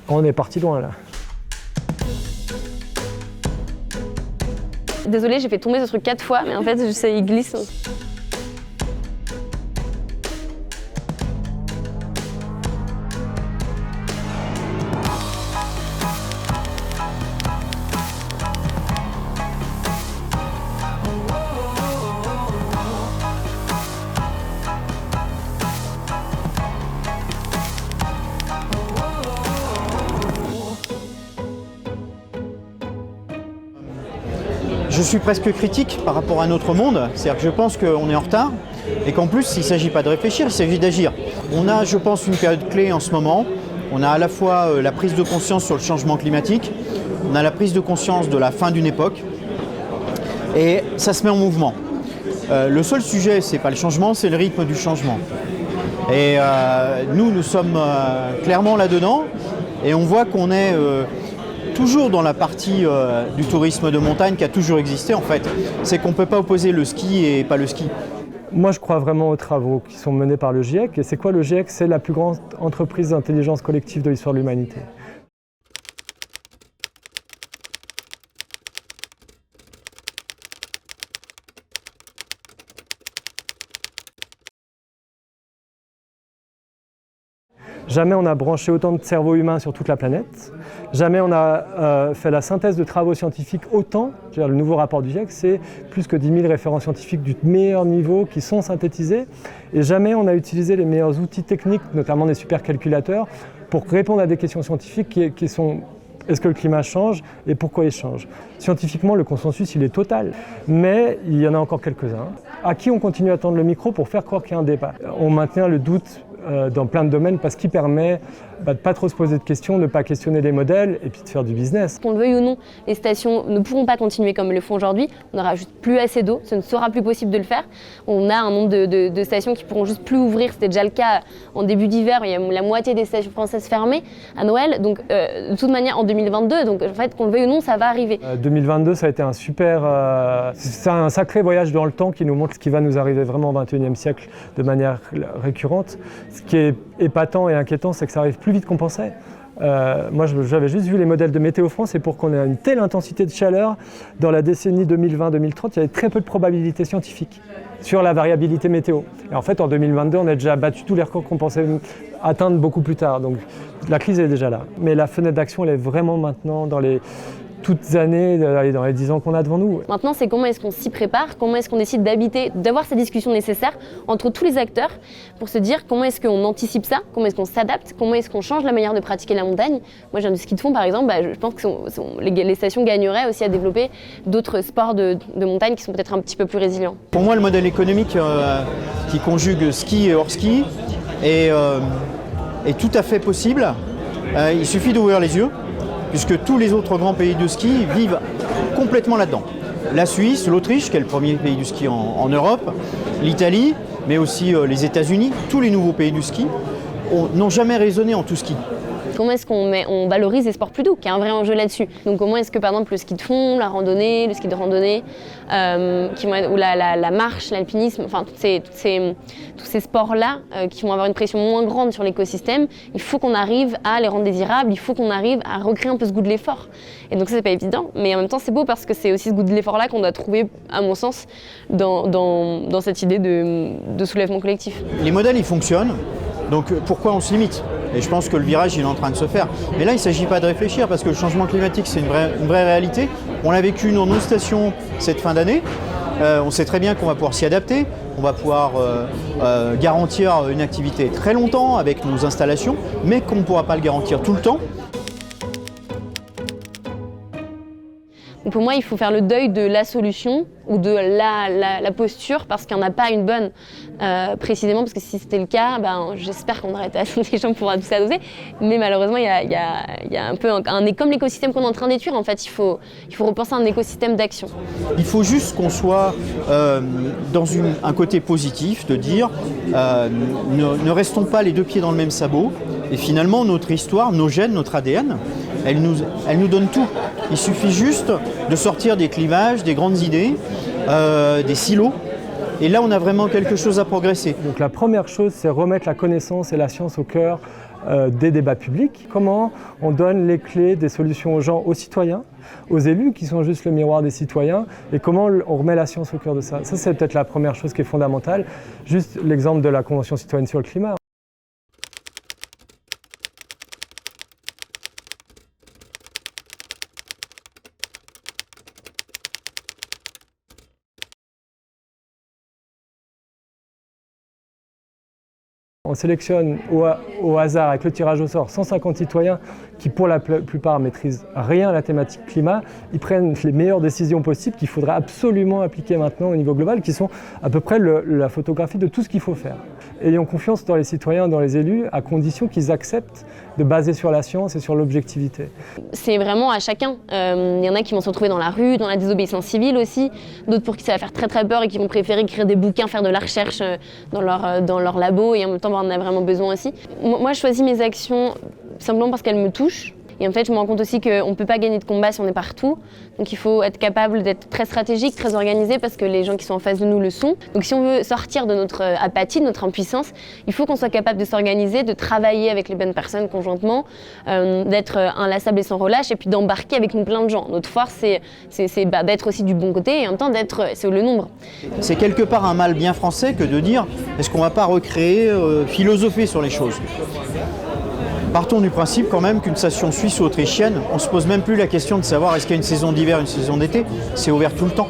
On est parti loin là. Désolée, j'ai fait tomber ce truc 4 fois, mais en fait, il glisse. Je suis presque critique par rapport à notre monde, c'est-à-dire que je pense qu'on est en retard et qu'en plus il ne s'agit pas de réfléchir, il s'agit d'agir. On a, je pense, une période clé en ce moment. On a à la fois la prise de conscience sur le changement climatique, on a la prise de conscience de la fin d'une époque et ça se met en mouvement. Le seul sujet, ce n'est pas le changement, c'est le rythme du changement. Et nous sommes clairement là-dedans et on voit qu'on est toujours dans la partie du tourisme de montagne qui a toujours existé en fait. C'est qu'on ne peut pas opposer le ski et pas le ski. Moi je crois vraiment aux travaux qui sont menés par le GIEC. Et c'est quoi le GIEC? C'est la plus grande entreprise d'intelligence collective de l'histoire de l'humanité. Jamais on a branché autant de cerveaux humains sur toute la planète. Jamais on a fait la synthèse de travaux scientifiques autant. Je veux dire, le nouveau rapport du GIEC, c'est plus que 10 000 références scientifiques du meilleur niveau qui sont synthétisées. Et jamais on a utilisé les meilleurs outils techniques, notamment des supercalculateurs, pour répondre à des questions scientifiques qui sont: est-ce que le climat change et pourquoi il change? Scientifiquement, le consensus, il est total. Mais il y en a encore quelques-uns à qui on continue à tendre le micro pour faire croire qu'il y a un débat. On maintient le doute dans plein de domaines parce qu'il permet de ne pas trop se poser de questions, de ne pas questionner les modèles et puis de faire du business. Qu'on le veuille ou non, les stations ne pourront pas continuer comme elles le font aujourd'hui. On n'aura juste plus assez d'eau, ce ne sera plus possible de le faire. On a un nombre de stations qui pourront juste plus ouvrir. C'était déjà le cas en début d'hiver, il y a la moitié des stations françaises fermées à Noël. Donc de toute manière en 2022, donc en fait qu'on le veuille ou non, ça va arriver. 2022, ça a été un c'est un sacré voyage dans le temps qui nous montre ce qui va nous arriver vraiment au XXIe siècle de manière récurrente. Ce qui est épatant et inquiétant, c'est que ça arrive plus vite qu'on pensait. Moi, j'avais juste vu les modèles de Météo France et pour qu'on ait une telle intensité de chaleur, dans la décennie 2020-2030, il y avait très peu de probabilité scientifique sur la variabilité météo. Et en fait, en 2022, on a déjà battu tous les records qu'on pensait atteindre beaucoup plus tard. Donc la crise est déjà là. Mais la fenêtre d'action, elle est vraiment maintenant dans les toutes années, dans les 10 ans qu'on a devant nous. Maintenant, c'est comment est-ce qu'on s'y prépare, comment est-ce qu'on décide d'habiter, d'avoir ces discussions nécessaires entre tous les acteurs pour se dire comment est-ce qu'on anticipe ça, comment est-ce qu'on s'adapte, comment est-ce qu'on change la manière de pratiquer la montagne. Moi, je viens du ski de fond, par exemple, je pense que les stations gagneraient aussi à développer d'autres sports de montagne qui sont peut-être un petit peu plus résilients. Pour moi, le modèle économique qui conjugue ski et hors ski est tout à fait possible. Il suffit d'ouvrir les yeux, puisque tous les autres grands pays de ski vivent complètement là-dedans. La Suisse, l'Autriche, qui est le premier pays du ski en Europe, l'Italie, mais aussi les États-Unis, tous les nouveaux pays du ski n'ont jamais raisonné en tout ski. Comment est-ce qu'on valorise les sports plus doux, qui est un vrai enjeu là-dessus. Donc comment est-ce que par exemple le ski de fond, la randonnée, le ski de randonnée, ou la marche, l'alpinisme, enfin tous ces sports-là qui vont avoir une pression moins grande sur l'écosystème, il faut qu'on arrive à les rendre désirables, il faut qu'on arrive à recréer un peu ce goût de l'effort. Et donc ça, c'est pas évident, mais en même temps c'est beau parce que c'est aussi ce goût de l'effort-là qu'on doit trouver, à mon sens, dans cette idée de soulèvement collectif. Les modèles, ils fonctionnent, donc pourquoi on se limite ? Et je pense que le virage, il est en train de se faire. Mais là, il ne s'agit pas de réfléchir parce que le changement climatique, c'est une vraie réalité. On l'a vécu dans nos stations cette fin d'année. On sait très bien qu'on va pouvoir s'y adapter. On va pouvoir garantir une activité très longtemps avec nos installations, mais qu'on ne pourra pas le garantir tout le temps. Pour moi, il faut faire le deuil de la solution ou de la posture parce qu'il n'y en a pas une bonne. Précisément parce que si c'était le cas, j'espère qu'on aurait été des gens pour tout s'adoser. Mais malheureusement, il y a un peu comme l'écosystème qu'on est en train d'étudier. En fait, il faut repenser un écosystème d'action. Il faut juste qu'on soit dans un côté positif, de dire ne restons pas les deux pieds dans le même sabot. Et finalement, notre histoire, nos gènes, notre ADN, elle nous donne tout. Il suffit juste de sortir des clivages, des grandes idées, des silos Et là, on a vraiment quelque chose à progresser. Donc la première chose, c'est remettre la connaissance et la science au cœur des débats publics. Comment on donne les clés des solutions aux gens, aux citoyens, aux élus qui sont juste le miroir des citoyens, et comment on remet la science au cœur de ça. Ça, c'est peut-être la première chose qui est fondamentale. Juste l'exemple de la Convention citoyenne sur le climat. On sélectionne au hasard, avec le tirage au sort, 150 citoyens qui, pour la plupart, maîtrisent rien à la thématique climat. Ils prennent les meilleures décisions possibles qu'il faudra absolument appliquer maintenant au niveau global, qui sont à peu près la photographie de tout ce qu'il faut faire. Ayons confiance dans les citoyens, dans les élus, à condition qu'ils acceptent de baser sur la science et sur l'objectivité. C'est vraiment à chacun. Il y en a qui vont se retrouver dans la rue, dans la désobéissance civile aussi, d'autres pour qui ça va faire très très peur et qui vont préférer écrire des bouquins, faire de la recherche dans leur labo, et en même temps on en a vraiment besoin aussi. Moi je choisis mes actions simplement parce qu'elles me touchent. Et en fait, je me rends compte aussi qu'on ne peut pas gagner de combat si on est partout. Donc il faut être capable d'être très stratégique, très organisé, parce que les gens qui sont en face de nous le sont. Donc si on veut sortir de notre apathie, de notre impuissance, il faut qu'on soit capable de s'organiser, de travailler avec les bonnes personnes conjointement, d'être inlassable et sans relâche, et puis d'embarquer avec nous plein de gens. Notre force, c'est d'être aussi du bon côté, et en même temps c'est le nombre. C'est quelque part un mal bien français que de dire est-ce qu'on ne va pas recréer, philosopher sur les choses. Partons du principe quand même qu'une station suisse ou autrichienne, on ne se pose même plus la question de savoir est-ce qu'il y a une saison d'hiver, une saison d'été, c'est ouvert tout le temps.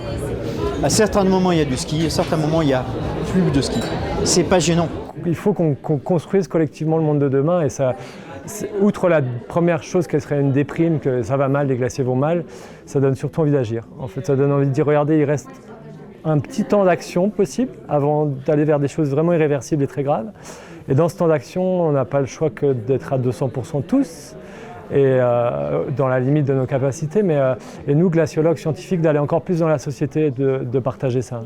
À certains moments il y a du ski, à certains moments il y a plus de ski. C'est pas gênant. Il faut qu'on construise collectivement le monde de demain, et ça, outre la première chose qui serait une déprime, que ça va mal, les glaciers vont mal, ça donne surtout envie d'agir. En fait, ça donne envie de dire regardez, il reste un petit temps d'action possible avant d'aller vers des choses vraiment irréversibles et très graves. Et dans ce temps d'action, on n'a pas le choix que d'être à 200% tous, et dans la limite de nos capacités, et nous, glaciologues, scientifiques, d'aller encore plus dans la société, de partager ça.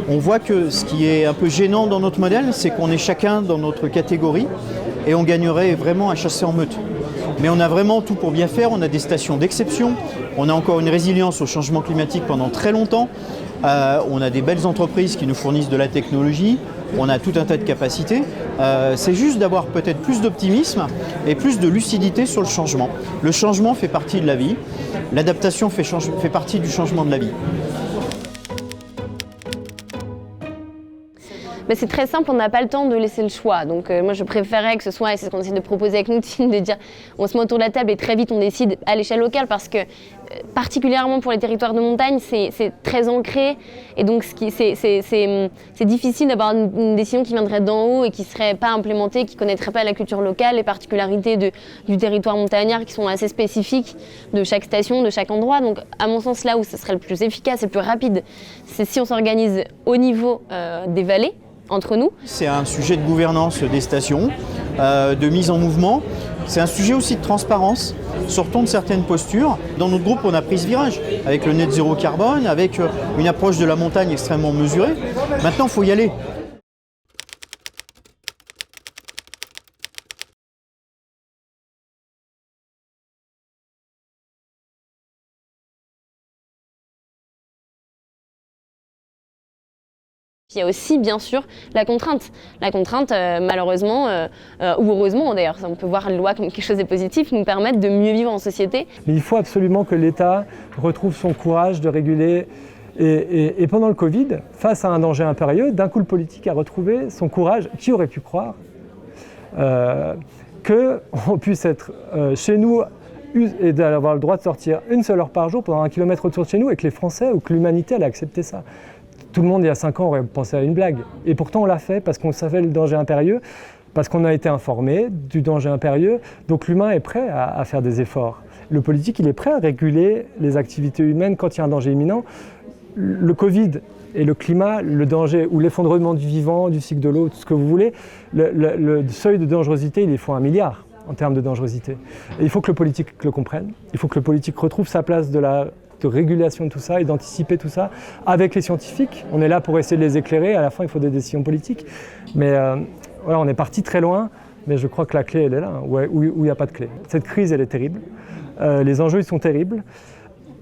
On voit que ce qui est un peu gênant dans notre modèle, c'est qu'on est chacun dans notre catégorie, et on gagnerait vraiment à chasser en meute. Mais on a vraiment tout pour bien faire, on a des stations d'exception, on a encore une résilience au changement climatique pendant très longtemps, on a des belles entreprises qui nous fournissent de la technologie, on a tout un tas de capacités. C'est juste d'avoir peut-être plus d'optimisme et plus de lucidité sur le changement. Le changement fait partie de la vie, l'adaptation fait partie du changement de la vie. C'est très simple, on n'a pas le temps de laisser le choix. Donc moi je préférais que ce soit, et c'est ce qu'on essaie de proposer avec nous, de dire on se met autour de la table et très vite on décide à l'échelle locale, parce que particulièrement pour les territoires de montagne, c'est très ancré, et donc c'est difficile d'avoir une décision qui viendrait d'en haut et qui ne serait pas implémentée, qui ne connaîtrait pas la culture locale, les particularités du territoire montagnard qui sont assez spécifiques de chaque station, de chaque endroit. Donc à mon sens, là où ce serait le plus efficace et le plus rapide, c'est si on s'organise au niveau des vallées, entre nous. C'est un sujet de gouvernance des stations, de mise en mouvement. C'est un sujet aussi de transparence. Sortons de certaines postures. Dans notre groupe, on a pris ce virage avec le net zéro carbone, avec une approche de la montagne extrêmement mesurée. Maintenant, il faut y aller. Il y a aussi bien sûr la contrainte. La contrainte, malheureusement, ou heureusement d'ailleurs, on peut voir la loi comme quelque chose de positif, nous permettre de mieux vivre en société. Mais il faut absolument que l'État retrouve son courage de réguler. Et pendant le Covid, face à un danger impérieux, d'un coup le politique a retrouvé son courage. Qui aurait pu croire qu'on puisse être chez nous et d'avoir le droit de sortir une seule heure par jour pendant 1 kilomètre autour de chez nous, et que les Français ou que l'humanité allait accepter ça. Tout le monde, il y a 5 ans, aurait pensé à une blague. Et pourtant, on l'a fait parce qu'on savait le danger impérieux, parce qu'on a été informé du danger impérieux. Donc l'humain est prêt à faire des efforts. Le politique, il est prêt à réguler les activités humaines quand il y a un danger imminent. Le Covid et le climat, le danger ou l'effondrement du vivant, du cycle de l'eau, tout ce que vous voulez, le seuil de dangerosité, il est fois 1 milliard en termes de dangerosité. Et il faut que le politique le comprenne. Il faut que le politique retrouve sa place de régulation de tout ça et d'anticiper tout ça avec les scientifiques. On est là pour essayer de les éclairer, à la fin il faut des décisions politiques. Mais voilà, on est parti très loin, mais je crois que la clé elle est là, où il n'y a pas de clé. Cette crise elle est terrible, les enjeux ils sont terribles.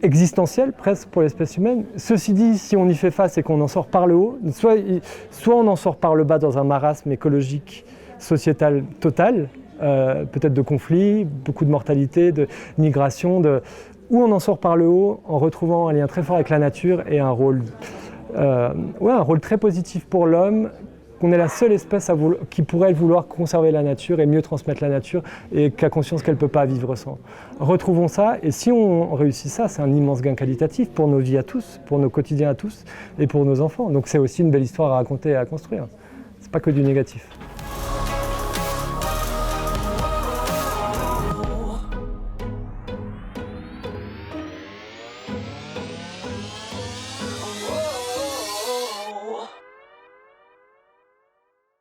existentielle presque pour l'espèce humaine. Ceci dit, si on y fait face et qu'on en sort par le haut, soit on en sort par le bas dans un marasme écologique, sociétal total, peut-être de conflits, beaucoup de mortalité, de migration, ou on en sort par le haut en retrouvant un lien très fort avec la nature et un rôle très positif pour l'homme, qu'on est la seule espèce qui pourrait vouloir conserver la nature et mieux transmettre la nature et qui a conscience qu'elle ne peut pas vivre sans. Retrouvons ça, et si on réussit ça, c'est un immense gain qualitatif pour nos vies à tous, pour nos quotidiens à tous et pour nos enfants. Donc c'est aussi une belle histoire à raconter et à construire. C'est pas que du négatif.